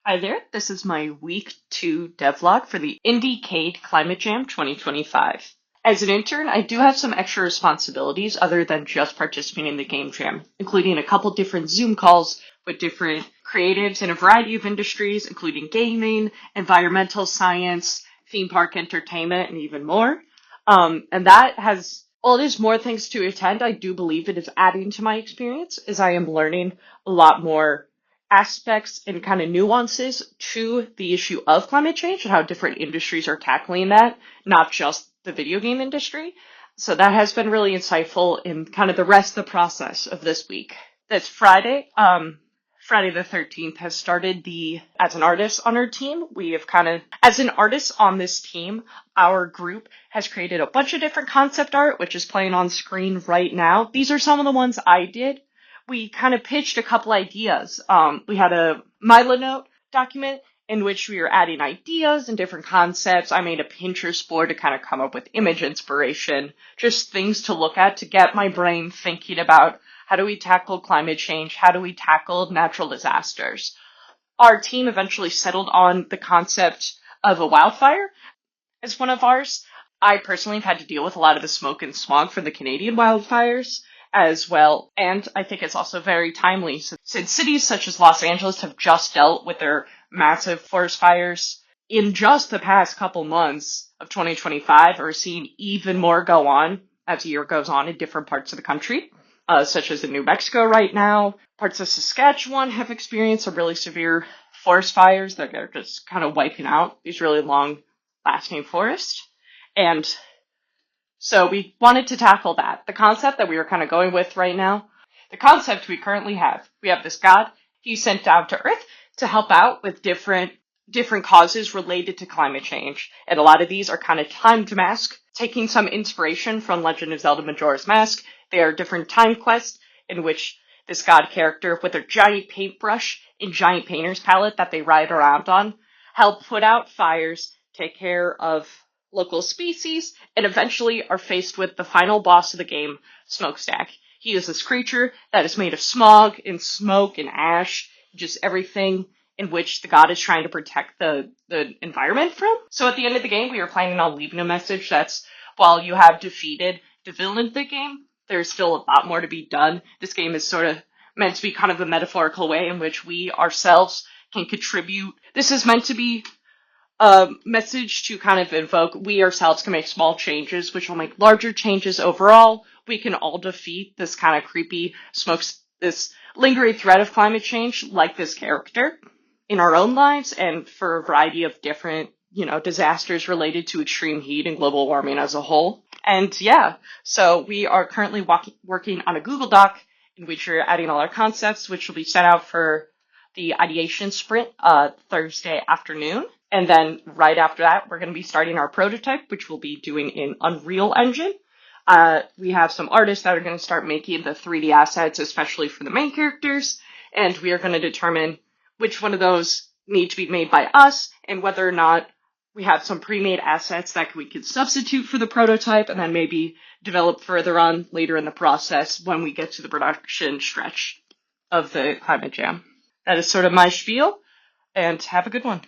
Hi there, this is my week 2 devlog for the Indiecade Climate Jam 2025. As an intern, I do have some extra responsibilities other than just participating in the game jam, including a couple different Zoom calls with different creatives in a variety of industries, including gaming, environmental science, theme park entertainment, and even more. And that has, while there's more things to attend, I do believe it is adding to my experience as I am learning a lot more aspects and kind of nuances to the issue of climate change and how different industries are tackling that, not just the video game industry. So that has been really insightful in kind of the rest of the process of this week. That's Friday. Friday the 13th has started as an artist on our team. We have as an artist on this team, our group has created a bunch of different concept art, which is playing on screen right now. These are some of the ones I did. We kind of pitched a couple ideas. We had a Milo Note document in which we were adding ideas and different concepts. I made a Pinterest board to kind of come up with image inspiration, just things to look at to get my brain thinking about how do we tackle climate change, how do we tackle natural disasters. Our team eventually settled on the concept of a wildfire as one of ours. I personally have had to deal with a lot of the smoke and smog from the Canadian wildfires as well, and I think it's also very timely since cities such as Los Angeles have just dealt with their massive forest fires in just the past couple months of 2025, are seeing even more go on as the year goes on in different parts of the country, such as in New Mexico right now. Parts of Saskatchewan have experienced some really severe forest fires that are just kind of wiping out these really long-lasting forests, and so we wanted to tackle that. The concept that we were kind of going with right now, the concept we currently have. We have this god. He's sent down to Earth to help out with different causes related to climate change. And a lot of these are kind of timed masks, taking some inspiration from Legend of Zelda Majora's Mask. They are different time quests in which this god character with a giant paintbrush and giant painter's palette that they ride around on help put out fires, take care of local species, and eventually are faced with the final boss of the game, Smokestack. He is this creature that is made of smog and smoke and ash, just everything in which the god is trying to protect the environment from. So at the end of the game, we are planning on leaving a message that's, while you have defeated the villain of the game, there's still a lot more to be done. This game is sort of meant to be kind of a metaphorical way in which we ourselves can contribute. This is meant to be a message to kind of invoke we ourselves can make small changes, which will make larger changes overall. We can all defeat this kind of creepy this lingering threat of climate change, like this character, in our own lives, and for a variety of different, disasters related to extreme heat and global warming as a whole. And yeah, so we are currently working on a Google Doc in which we're adding all our concepts, which will be sent out for the ideation sprint Thursday afternoon. And then right after that, we're going to be starting our prototype, which we'll be doing in Unreal Engine. We have some artists that are going to start making the 3D assets, especially for the main characters, and we are going to determine which one of those need to be made by us and whether or not we have some pre-made assets that we could substitute for the prototype and then maybe develop further on later in the process when we get to the production stretch of the Climate Jam. That is sort of my spiel, and have a good one.